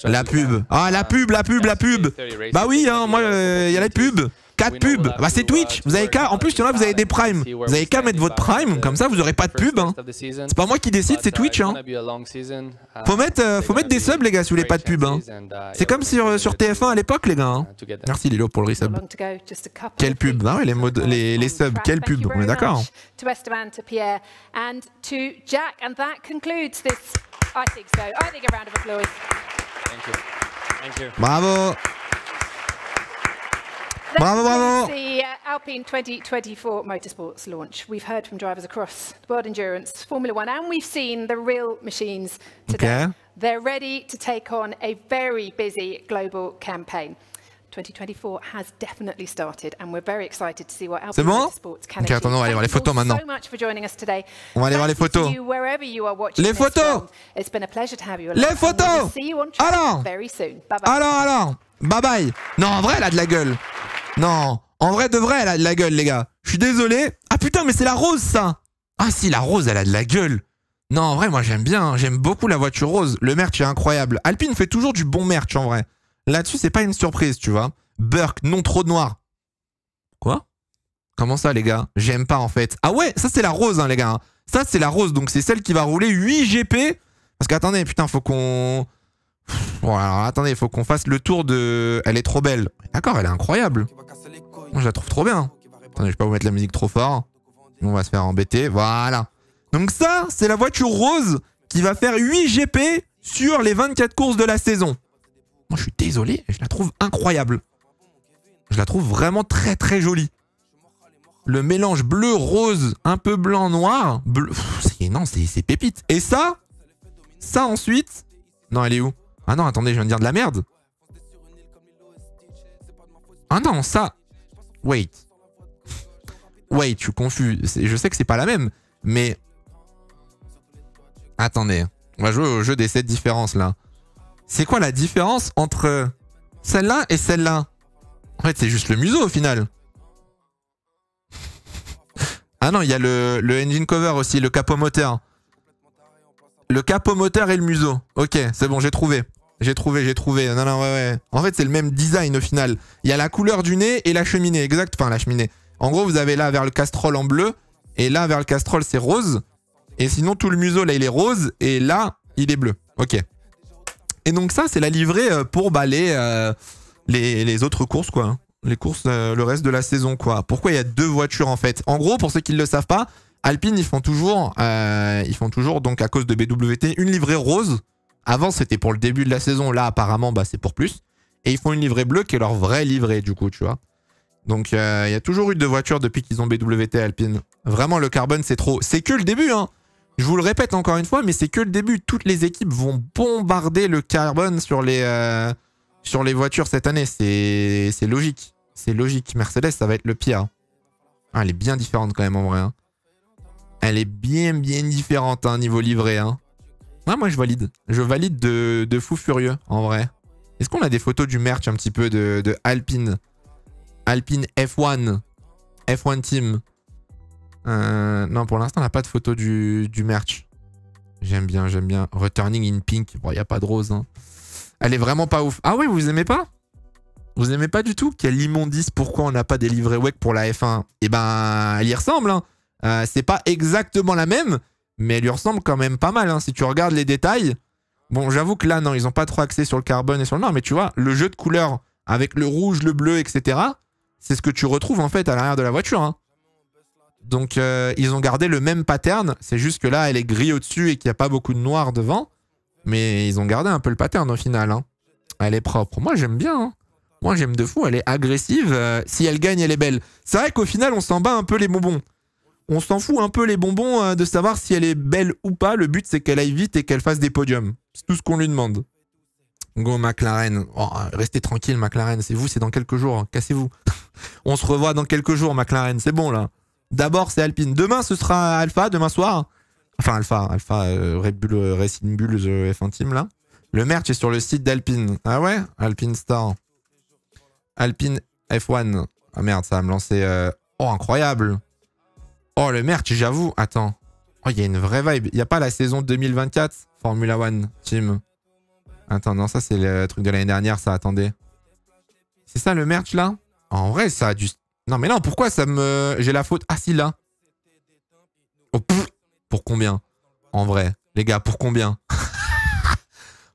La pub. Ah, la pub. Bah oui, hein, moi, il y a la pub. 4 pubs. Bah c'est Twitch. Vous avez qu'à. En plus, il y en a, vous avez des primes. Vous avez qu'à mettre votre prime, comme ça, vous aurez pas de pub. Hein. C'est pas moi qui décide, c'est Twitch. Hein. Faut mettre des subs, les gars, si vous voulez pas de pub. Hein. C'est comme sur TF1 à l'époque, les gars. Hein. Merci Lilo pour le resub. Quelle pub. Ah ouais, les subs. Quelle pub. On est d'accord. Bravo. Bravo. The Alpine 2024 Motorsports launch. We've heard from drivers across World Endurance, Formula One, and we've seen the real machines today. Okay. They're ready to take on a very busy global campaign. 2024 has definitely started, and we're very excited to see what Alpine Motorsports can achieve. Attends, on va aller voir les photos maintenant. So much for joining us today. On va aller voir les photos. Les photos. It's been a pleasure to have you. Les photos. See you on track very soon. Bye bye. Alors. Bye bye. Non, en vrai, elle a de la gueule. Non, en vrai de vrai, elle a de la gueule, les gars. Je suis désolé. Ah putain, mais c'est la rose, ça. Ah si, la rose, elle a de la gueule. Non, en vrai, moi, j'aime bien. J'aime beaucoup la voiture rose. Le merch est incroyable. Alpine fait toujours du bon merch, en vrai. Là-dessus, c'est pas une surprise, tu vois. Burke, non trop de noir. Quoi? Comment ça, les gars? J'aime pas, en fait. Ah ouais, ça, c'est la rose, hein, les gars. Ça, c'est la rose. Donc, c'est celle qui va rouler 8 GP. Parce qu'attendez, putain, faut qu'on... Bon, alors attendez, il faut qu'on fasse le tour de... Elle est trop belle. D'accord, elle est incroyable. Moi, je la trouve trop bien. Attendez, je vais pas vous mettre la musique trop fort. On va se faire embêter. Voilà. Donc ça, c'est la voiture rose qui va faire 8 GP sur les 24 courses de la saison. Moi, je suis désolé, je la trouve incroyable. Je la trouve vraiment très très jolie. Le mélange bleu, rose, un peu blanc, noir. Bleu... Non, c'est pépite. Et ça ensuite... Non, elle est où? Ah non, attendez, je viens de dire de la merde. Ah non, ça... Wait, je suis confus. Je sais que c'est pas la même, mais... Attendez, on va jouer au jeu des 7 différences, là. C'est quoi la différence entre celle-là et celle-là? En fait, c'est juste le museau, au final. Ah non, il y a le engine cover aussi, le capot moteur. Le capot moteur et le museau. Ok, c'est bon, j'ai trouvé. J'ai trouvé. Non, ouais. En fait, c'est le même design au final. Il y a la couleur du nez et la cheminée. Exact. Enfin, la cheminée. En gros, vous avez là vers le Castrol en bleu. Et là, vers le Castrol, c'est rose. Et sinon, tout le museau, là, il est rose. Et là, il est bleu. Ok. Et donc ça, c'est la livrée pour les autres courses, quoi. Les courses, le reste de la saison, quoi. Pourquoi il y a 2 voitures, en fait? En gros, pour ceux qui ne le savent pas, Alpine, ils font toujours, donc à cause de BWT, une livrée rose. Avant, c'était pour le début de la saison. Là, apparemment, bah, c'est pour plus. Et ils font une livrée bleue qui est leur vraie livrée, du coup, tu vois. Donc, il y a toujours eu 2 voitures depuis qu'ils ont BWT Alpine. Vraiment, le carbone, c'est trop... C'est que le début, hein. Je vous le répète encore une fois, mais c'est que le début. Toutes les équipes vont bombarder le carbone sur les voitures cette année. C'est logique. C'est logique. Mercedes, ça va être le pire. Ah, elle est bien différente quand même, en vrai. Hein. Elle est bien différente, hein, niveau livrée, hein. Ah, moi, je valide. Je valide de fou furieux, en vrai. Est-ce qu'on a des photos du merch un petit peu de Alpine? Alpine F1. F1 Team. Non, pour l'instant, on n'a pas de photo du merch. J'aime bien. Returning in pink. Bon, il n'y a pas de rose. Hein. Elle est vraiment pas ouf. Ah ouais, vous aimez pas? Vous aimez pas du tout? Quelle immondice. Pourquoi on n'a pas des livrées WEC pour la F1? Eh ben, elle y ressemble. Hein. C'est pas exactement la même, mais elle lui ressemble quand même pas mal. Hein. Si tu regardes les détails... Bon, j'avoue que là, non, ils n'ont pas trop axé sur le carbone et sur le noir, mais tu vois, le jeu de couleurs avec le rouge, le bleu, etc., c'est ce que tu retrouves en fait à l'arrière de la voiture. Hein. Donc, ils ont gardé le même pattern. C'est juste que là, elle est gris au-dessus et qu'il n'y a pas beaucoup de noir devant. Mais ils ont gardé un peu le pattern au final. Hein. Elle est propre. Moi, j'aime bien. Hein. Moi, j'aime de fou. Elle est agressive. Si elle gagne, elle est belle. C'est vrai qu'au final, on s'en bat un peu les bonbons. On s'en fout un peu les bonbons de savoir si elle est belle ou pas. Le but, c'est qu'elle aille vite et qu'elle fasse des podiums. C'est tout ce qu'on lui demande. Go McLaren. Oh, restez tranquille, McLaren. C'est vous, c'est dans quelques jours. Cassez-vous. On se revoit dans quelques jours, McLaren. C'est bon, là. D'abord, c'est Alpine. Demain, ce sera Alpha, demain soir. Enfin, Alpha Red Bull Racing Bulls F1 Team, là. Le merch est sur le site d'Alpine. Ah ouais? Alpine Star. Alpine F1. Ah merde, ça va me lancer Oh, incroyable. Oh, le merch, j'avoue. Attends. Oh, il y a une vraie vibe. Il n'y a pas la saison 2024 Formula One Team. Attends, non, ça, c'est le truc de l'année dernière, ça. Attendez. C'est ça, le merch, là? En vrai, ça a du... Non, mais non, pourquoi ça me... J'ai la faute... Ah, si, là. Oh, pff. Pour combien? En vrai. Les gars, pour combien?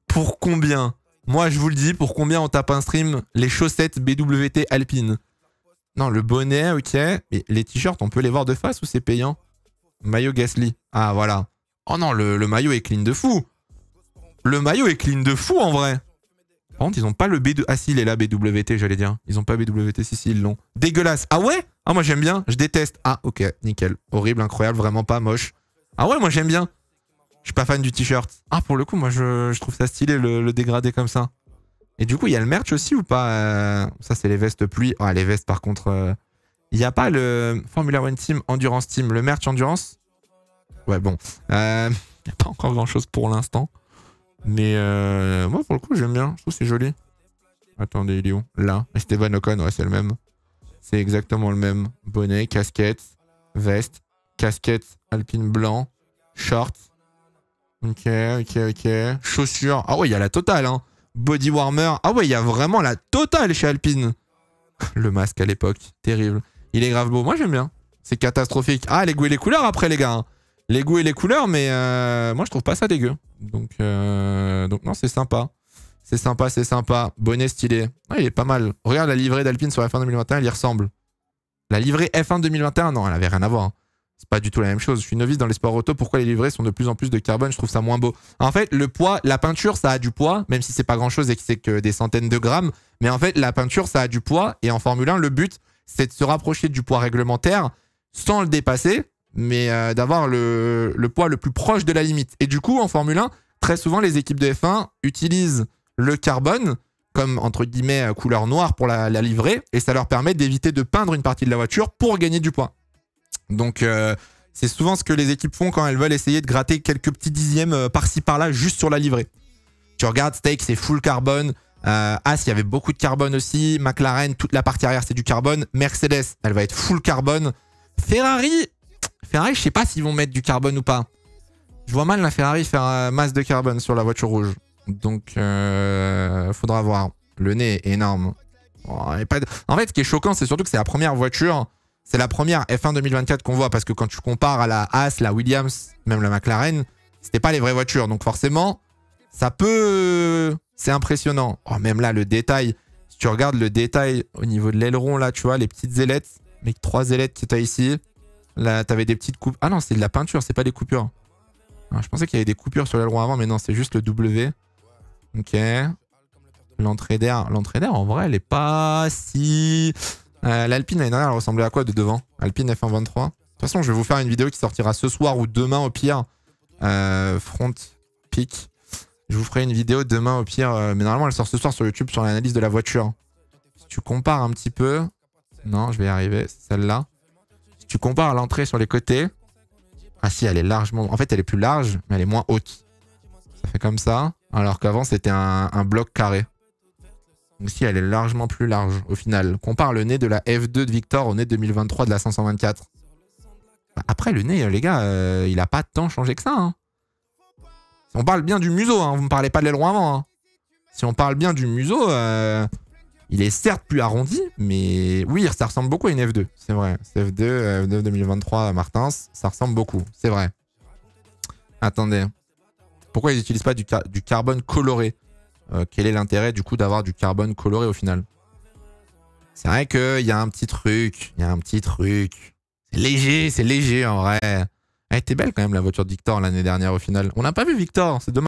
Pour combien? Moi, je vous le dis, pour combien on tape un stream les chaussettes BWT Alpine? Non, le bonnet, ok. Mais les t-shirts, on peut les voir de face ou c'est payant? Maillot Gasly. Ah, voilà. Oh non, le maillot est clean de fou. Le maillot est clean de fou, en vrai. Par contre, ils ont pas le B2... Ah si, il est là, BWT, j'allais dire. Ils ont pas BWT, si, ils l'ont. Dégueulasse. Ah ouais? Ah, moi, j'aime bien. Je déteste. Ah, ok, nickel. Horrible, incroyable, vraiment pas moche. Ah ouais, moi, j'aime bien. Je suis pas fan du t-shirt. Ah, pour le coup, moi, je trouve ça stylé, le dégradé comme ça. Et du coup, il y a le merch aussi ou pas? Ça, c'est les vestes pluie. Ah, les vestes, par contre... Il n'y a pas le Formula One Team, Endurance Team. Le merch Endurance? Ouais, bon. Il n'y a pas encore grand-chose pour l'instant. Mais moi, pour le coup, j'aime bien. Je trouve que c'est joli. Attendez, il est où? Là. Esteban Ocon, ouais, c'est le même. C'est exactement le même. Bonnet, casquette, veste, casquette alpine blanc, short. Ok. Chaussures. Ah ouais, il y a la totale, hein. Body warmer. Ah ouais, il y a vraiment la totale chez Alpine. Le masque à l'époque. Terrible. Il est grave beau. Moi, j'aime bien. C'est catastrophique. Ah, les goûts et les couleurs après, les gars. Hein. Les goûts et les couleurs, mais moi, je trouve pas ça dégueu. Donc non, c'est sympa. C'est sympa, c'est sympa. Bonnet stylé. Ah, il est pas mal. Regarde la livrée d'Alpine sur F1 2021, elle y ressemble. La livrée F1 2021, non, elle avait rien à voir. Hein. C'est pas du tout la même chose. Je suis novice dans les sports auto. Pourquoi les livrées sont de plus en plus de carbone? Je trouve ça moins beau. En fait, le poids, la peinture, ça a du poids, même si c'est pas grand chose et que c'est que des centaines de grammes. Mais en fait, la peinture, ça a du poids. Et en Formule 1, le but, c'est de se rapprocher du poids réglementaire sans le dépasser, mais d'avoir le poids le plus proche de la limite. Et du coup, en Formule 1, très souvent, les équipes de F1 utilisent le carbone comme, entre guillemets, couleur noire pour la livrée. Et ça leur permet d'éviter de peindre une partie de la voiture pour gagner du poids. Donc, c'est souvent ce que les équipes font quand elles veulent essayer de gratter quelques petits dixièmes par-ci par-là juste sur la livrée. Tu regardes, Stake, c'est full carbone. As, il y avait beaucoup de carbone aussi. McLaren, toute la partie arrière, c'est du carbone. Mercedes, elle va être full carbone. Ferrari, je sais pas s'ils vont mettre du carbone ou pas. Je vois mal la Ferrari faire masse de carbone sur la voiture rouge. Donc, faudra voir. Le nez est énorme. Oh, en fait, ce qui est choquant, c'est surtout que c'est la première voiture... C'est la première F1 2024 qu'on voit parce que quand tu compares à la Haas, la Williams, même la McLaren, c'était pas les vraies voitures. Donc forcément, ça peut... C'est impressionnant. Oh, même là, le détail. Si tu regardes le détail au niveau de l'aileron, là, tu vois, les petites ailettes. Les 3 ailettes que tu as ici. Là, tu avais des petites coupes. Ah non, c'est de la peinture, c'est pas des coupures. Ah, je pensais qu'il y avait des coupures sur l'aileron avant, mais non, c'est juste le W. Ok. L'entrée d'air. L'entrée d'air, en vrai, elle est pas si... L'Alpine l'année dernière, elle ressemblait à quoi de devant? Alpine F1 23. De toute façon, je vais vous faire une vidéo qui sortira ce soir ou demain au pire. Front peak. Je vous ferai une vidéo demain au pire. Mais normalement, elle sort ce soir sur YouTube sur l'analyse de la voiture. Si tu compares un petit peu... Non, je vais y arriver. Celle-là. Si tu compares l'entrée sur les côtés... Ah si, elle est largement... En fait, elle est plus large, mais elle est moins haute. Ça fait comme ça. Alors qu'avant, c'était un bloc carré. Donc si, elle est largement plus large au final. Compare le nez de la F2 de Victor au nez 2023 de la 524. Après, le nez, les gars, il a pas tant changé que ça. Hein. Si on parle bien du museau, hein, vous me parlez pas de l'aileron avant. Hein. Si on parle bien du museau, il est certes plus arrondi, mais oui, ça ressemble beaucoup à une F2. C'est vrai. C'est F2 2023 Martins, ça ressemble beaucoup. C'est vrai. Attendez. Pourquoi ils n'utilisent pas du carbone coloré? Quel est l'intérêt du coup d'avoir du carbone coloré au final? C'est vrai qu'il y a un petit truc. Il y a un petit truc. C'est léger en vrai. Elle était belle quand même la voiture de Victor l'année dernière au final. On n'a pas vu Victor, c'est dommage.